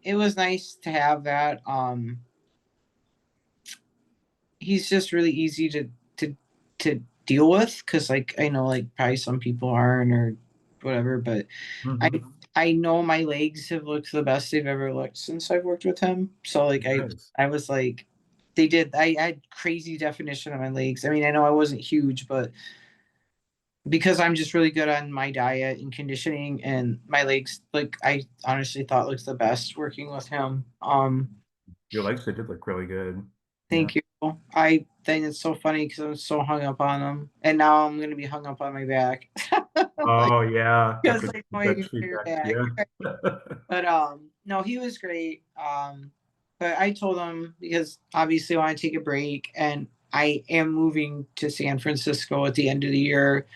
it was nice to have that. He's just really easy to to deal with because like I know like probably some people aren't or whatever, but I Hmm. I know my legs have looked the best they've ever looked since I've worked with him. So like Nice. I was like they did I had crazy definition of my legs. I mean, I know I wasn't huge, but because I'm just really good on my diet and conditioning and my legs like I honestly thought looked the best working with him. Your legs did look really good. Yeah. Thank you. I think it's so funny because I'm so hung up on them, and now I'm gonna be hung up on my back. Like, Oh yeah, because after I the know I can bench feel your feedback. back. Yeah. But no, he was great. But I told him because obviously I want to take a break, and I am moving to San Francisco at the end of the year.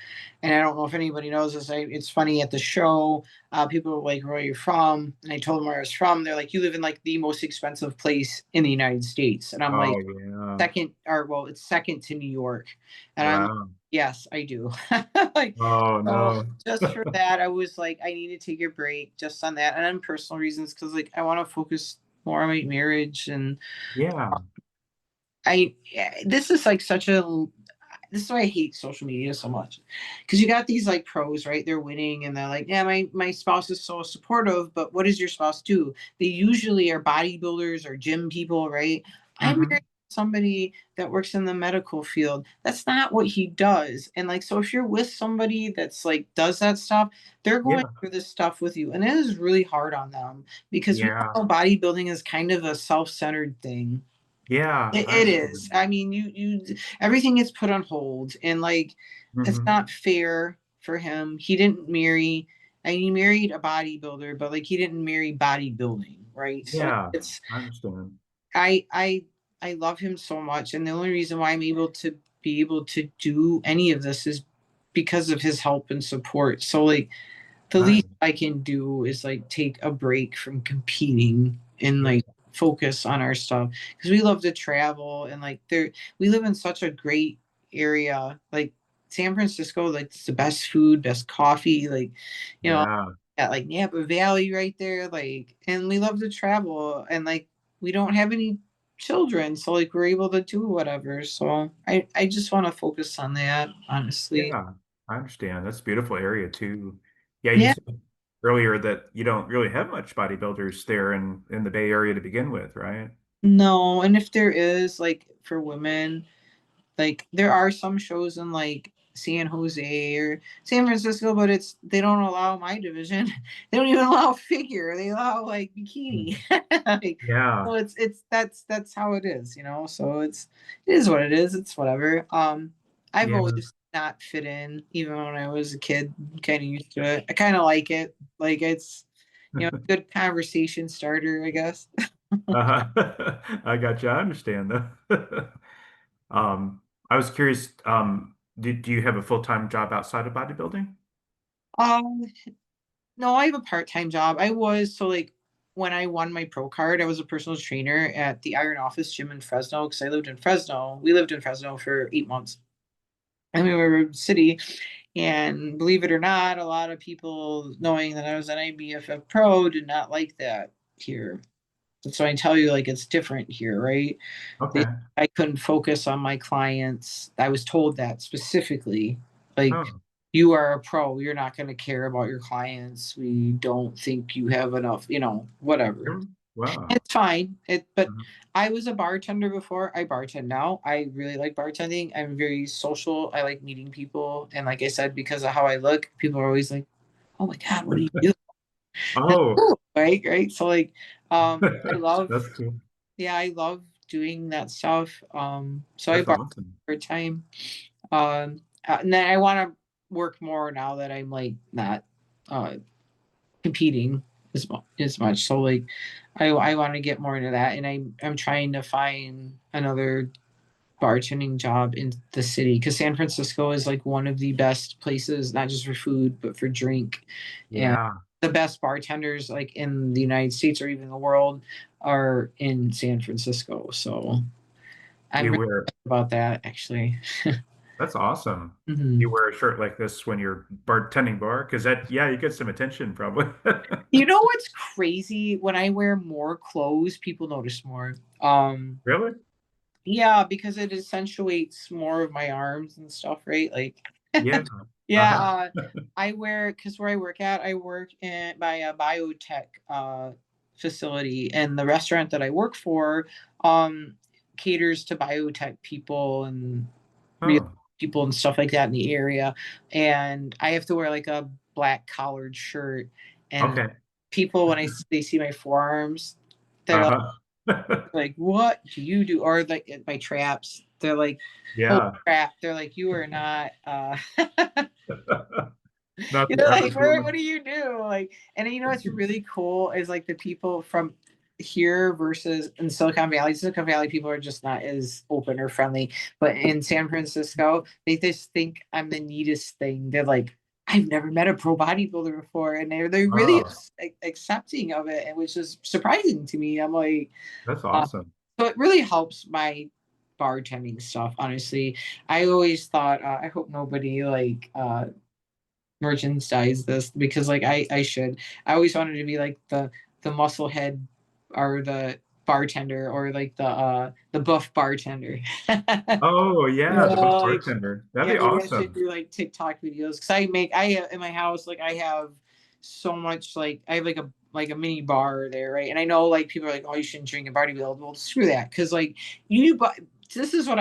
And I don't know if anybody knows this. It's funny at the show, people were like, "Where are you from?" And I told them where I was from. They're like, "You live in like the most expensive place in the United States," and I'm like Oh yeah. second or well it's second to New York, and I'm Wow. yes I do. Like Oh so no. just for that I was like I need to take a break just on that and on personal reasons because like I want to focus more on my marriage and Yeah. I this is like such a this is why I hate social media so much because you got these like pros, right? They're winning and they're like, yeah, my spouse is so supportive, but what does your spouse do? They usually are bodybuilders or gym people, right? I'm Hmm. married to somebody that works in the medical field. That's not what he does. And like, so if you're with somebody that's like does that stuff, they're going Yeah. through this stuff with you, and it is really hard on them because we Yeah. all know bodybuilding is kind of a self-centered thing. Yeah. I It agree. is. I mean, everything gets put on hold, and like, it's Hmm. not fair for him. He didn't marry, and he married a bodybuilder, but like he didn't marry bodybuilding, right? So Yeah, it's I understand. I I I love him so much, and the only reason why I'm able to be able to do any of this is because of his help and support. So like the least Right. I can do is like take a break from competing and Yeah. like focus on our stuff because we love to travel and like there we live in such a great area like San Francisco, like it's the best food, best coffee, like you know, Yeah. at like Napa Valley right there, like, and we love to travel and like we don't have any children, so like we're able to do whatever. So I just want to focus on that, honestly. Yeah, I understand. That's a beautiful area too. Yeah, you Yeah. said earlier that you don't really have much bodybuilders there in the Bay Area to begin with, right? No, and if there is like for women, like there are some shows in like San Jose or San Francisco, but it's they don't allow my division. They don't even allow figure. They allow like bikini. Like, Yeah. so it's that's how it is, you know. So it is what it is. It's whatever. I've Yeah. always not fit in, even when I was a kid. Kind of used to it. I kind of like it. Like it's good conversation starter, I guess. I got you. I understand though. I was curious, do you have a full-time job outside of bodybuilding? Um, No, I have a part-time job. I was so like when I won my pro card, I was a personal trainer at the Iron Office gym in Fresno because I lived in Fresno. We lived in Fresno for 8 months. And we were a city. And believe it or not, a lot of people knowing that I was an IBFF pro did not like that here. So I tell you, like it's different here, right? They, Okay. I couldn't focus on my clients. I was told that specifically, like Oh, you are a pro, you're not going to care about your clients. We don't think you have enough, whatever. wow. It's fine. But Mhm. I was a bartender before. I bartend now. I really like bartending. I'm very social. I like meeting people, and like I said, because of how I look, people are always like, "Oh my God, what do you do?" It's Oh, cool, right? Right. So like, I love that's cool. yeah, I love doing that stuff. So I That's bought awesome. for time. And then I want to work more now that I'm like not uh competing as much. So like, I want to get more into that, and I'm trying to find another bartending job in the city because San Francisco is like one of the best places, not just for food but for drink, and Yeah. the best bartenders like in the United States or even the world are in San Francisco. So I'm You really wear, excited about that actually. that's awesome. You Mhm. wear a shirt like this when you're bartending bar, because that, yeah, you get some attention probably. You know what's crazy? When I wear more clothes, people notice more. Really? Yeah, because it accentuates more of my arms and stuff, right? Like, Yeah. yeah, Uh-huh. I wear because where I work at, I work in by a biotech facility, and the restaurant that I work for um caters to biotech people and real Oh, people and stuff like that in the area. And I have to wear like a black collared shirt, and okay. people when they see my forearms, they're Uh-huh. like, "What do you do?" Or like at my traps, they're like, "Holy Yeah. crap!" They're like, "You are not." Not You the know, like, average what woman. do you do? Like, and you know what's really cool is like the people from here versus in Silicon Valley. Silicon Valley people are just not as open or friendly, but in San Francisco, they just think I'm the neatest thing. They're like, I've never met a pro bodybuilder before, and they're really Oh, accepting of it, and which is surprising to me. I'm like, that's uh, awesome. so it really helps my bartending stuff. Honestly, I always thought I hope nobody like merchandise this because like I should. I always wanted to be like the muscle head or the bartender or like the buff bartender. Oh, You yeah, the know, buff like bartender. That'd yeah, be maybe I should awesome. do like TikTok videos because I in my house like I have so much like I have like a mini bar there, right? And I know like people are like, oh, you shouldn't drink and bodybuild. Well, screw that, because like but this is what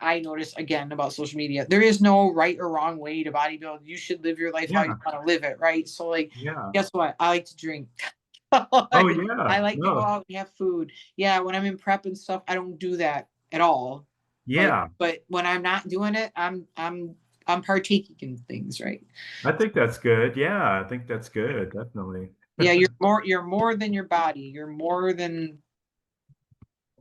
I notice again about social media. There is no right or wrong way to bodybuild. You should live your life how you Yeah, want to live it, right? So like, yeah. guess what? I like to drink. Oh, Like, I yeah. like to go No, out and have food. Yeah, when I'm in prep and stuff, I don't do that at all. Like, yeah. but when I'm not doing it, I'm partaking in things, right? I think that's good. Yeah, I think that's good. Definitely. Yeah, you're more than your body. You're more than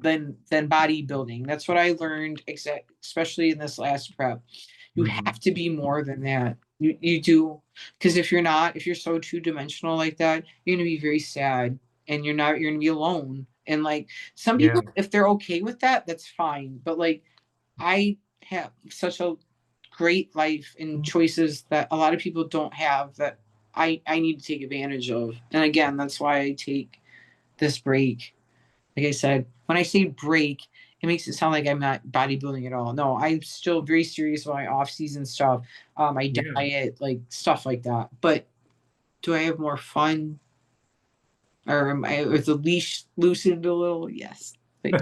bodybuilding. That's what I learned especially in this last prep. You have Hmm. to be more than that. You do, because if you're not, if you're so two-dimensional like that, you're gonna be very sad, and you're gonna be alone. And like some people, Yeah. if they're okay with that, that's fine. But like I have such a great life and choices that a lot of people don't have, that I need to take advantage of. And again, that's why I take this break. Like I said, when I say break, it makes it sound like I'm not bodybuilding at all. No, I'm still very serious about my off season stuff, my Yeah. diet, like stuff like that. But do I have more fun, or am I, is the leash loosened a little? Yes. Like,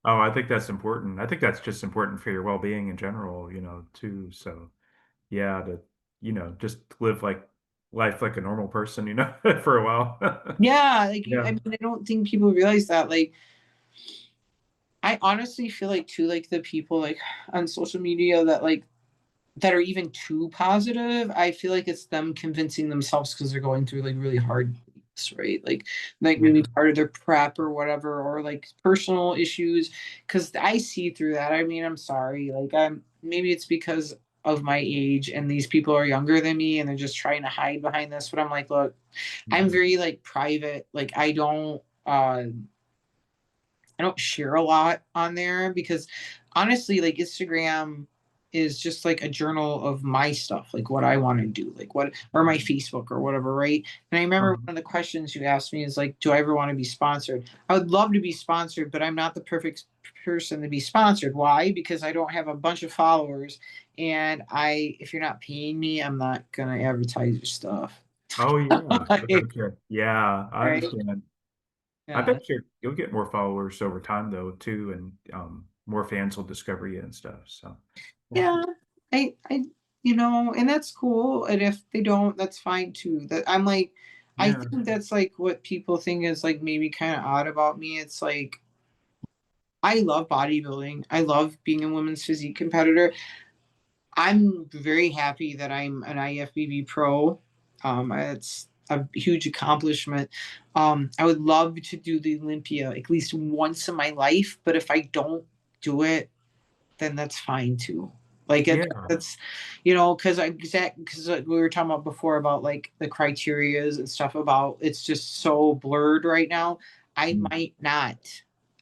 Oh, I think that's important. I think that's just important for your well-being in general, too. So, yeah, just live like life like a normal person, for a while. yeah, like I Yeah. mean, I don't think people realize that. Like, I honestly feel like too, like the people like on social media that are even too positive, I feel like it's them convincing themselves because they're going through like really hard weeks, right? Like maybe Yeah. part of their prep or whatever, or like personal issues. Because I see through that. I mean, I'm sorry. Like I'm maybe it's because of my age and these people are younger than me and they're just trying to hide behind this. But I'm like, look, I'm Mhm. very like private. Like I don't share a lot on there because honestly, like Instagram is just like a journal of my stuff, like what I want to do, like what, or my Facebook or whatever, right? And I remember Uh-huh. one of the questions you asked me is like, do I ever want to be sponsored? I would love to be sponsored, but I'm not the perfect person to be sponsored. Why? Because I don't have a bunch of followers, and if you're not paying me, I'm not gonna advertise your stuff. Oh, yeah. I Like, gotcha. Yeah, I right? understand. I Yeah. bet you'll get more followers over time though, too, and more fans will discover you and stuff. So, yeah. Yeah, and that's cool. And if they don't, that's fine too. That I'm like, I Yeah. think that's like what people think is like maybe kind of odd about me. It's like I love bodybuilding. I love being a women's physique competitor. I'm very happy that I'm an IFBB pro. It's a huge accomplishment. I would love to do the Olympia at least once in my life, but if I don't do it, then that's fine too. Like Yeah. that's, because we were talking about before about like the criterias and stuff about it's just so blurred right now. I Mm. might not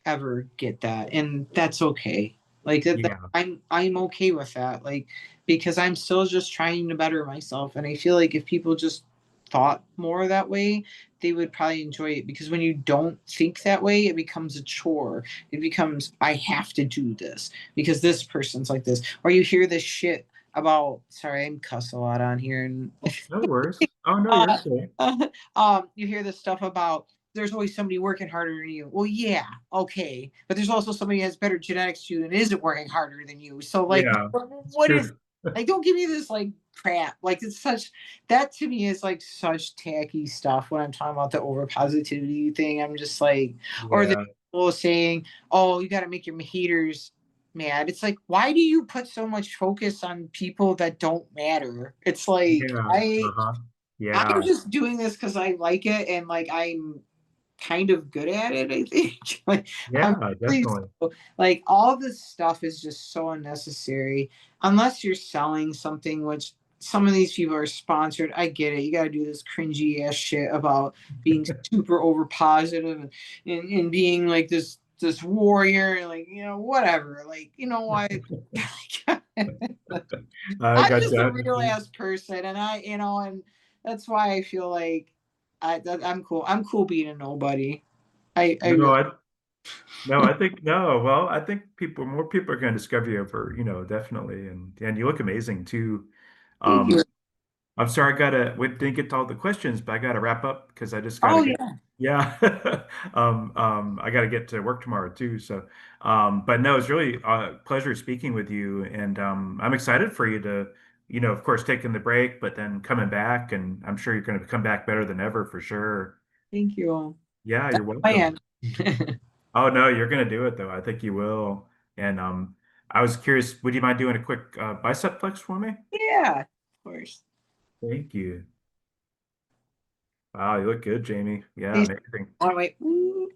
ever get that, and that's okay. Like Yeah. I'm okay with that. Like because I'm still just trying to better myself, and I feel like if people just thought more that way, they would probably enjoy it. Because when you don't think that way, it becomes a chore. It becomes I have to do this because this person's like this, or you hear this shit about. Sorry, I'm cuss a lot on here, and No worries. Oh, no, you're uh, okay. you hear this stuff about there's always somebody working harder than you. Well, yeah, okay, but there's also somebody who has better genetics to you and isn't working harder than you. So, like, Yeah, it's what is true. like? Don't give me this like crap. Like, it's such that to me is like such tacky stuff when I'm talking about the over positivity thing. I'm just like, or the Yeah. people saying, "Oh, you got to make your haters mad." It's like, why do you put so much focus on people that don't matter? It's like Yeah. Uh-huh. I'm Yeah. just doing this because I like it and like I'm kind of good at it, I think. Like I'm Yeah, really definitely. like all this stuff is just so unnecessary unless you're selling something, which some of these people are sponsored. I get it. You gotta do this cringy ass shit about being super over positive and being like this warrior and like, whatever. Like, you know what? I I'm got just a that. real ass person, and and that's why I feel like I'm cool. I'm cool being a nobody. I No, really I think no. Well, I think more people are going to discover you for, definitely, and you look amazing too. thank Um, you. I'm sorry, we didn't get to all the questions, but I got to wrap up because I just got to Oh get, yeah, yeah. I got to get to work tomorrow too. So, but no, it's really a pleasure speaking with you, and I'm excited for you to, of course, taking the break, but then coming back, and I'm sure you're going to come back better than ever for sure. thank you. Yeah, you're welcome. Plan. Oh no, you're going to do it though. I think you will, and I was curious, would you mind doing a quick bicep flex for me? Yeah, of course. Thank you. Wow, you look good, Jamie. Yeah, They amazing. oh wait, ooh,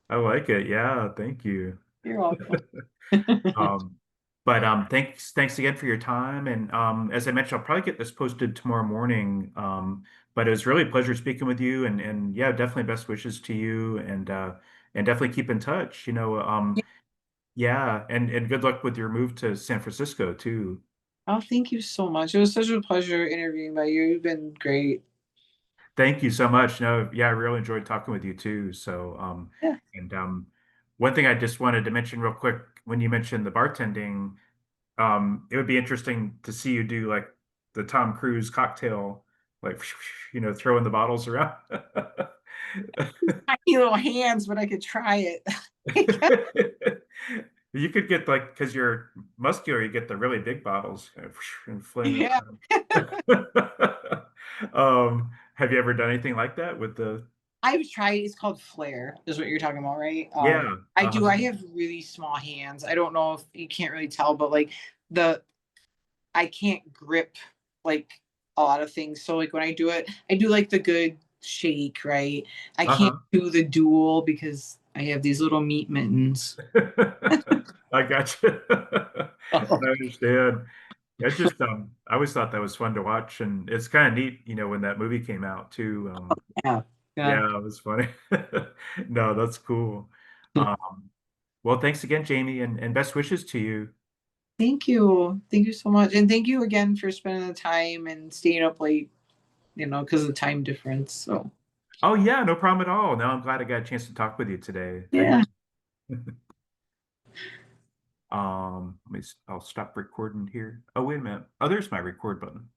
I like it. Yeah, thank you. you're welcome. Um, but thanks again for your time. And as I mentioned, I'll probably get this posted tomorrow morning. But it was really a pleasure speaking with you, and yeah, definitely best wishes to you, and definitely keep in touch. Yeah, and good luck with your move to San Francisco too. Oh, thank you so much. It was such a pleasure interviewing by you. You've been great. Thank you so much. No, yeah, I really enjoyed talking with you too. So, Yeah. and one thing I just wanted to mention real quick when you mentioned the bartending. It would be interesting to see you do like the Tom Cruise cocktail, like throwing the bottles around. Tiny little hands, but I could try it. You could get like because you're muscular, you get the really big bottles and fling it Yeah. around. Have you ever done anything like that with the? I've tried. It's called Flare, is what you're talking about, right? Yeah. I do. Uh-huh. I have really small hands. I don't know if you can't really tell, but like the I can't grip like a lot of things. So like when I do it, I do like the good shake, right? I can't Uh-huh. do the dual because I have these little meat mittens. I got you. Oh, I understand. It just I always thought that was fun to watch, and it's kind of neat, when that movie came out too. yeah. Yeah. Yeah, it was funny. No, that's cool. Um, well, thanks again, Jamie, and best wishes to you. Thank you. Thank you so much. And thank you again for spending the time and staying up late, because of the time difference. So, Oh yeah, no problem at all. No, I'm glad I got a chance to talk with you today. Thank yeah. you. I'll stop recording here. Oh, wait a minute. Oh, there's my record button.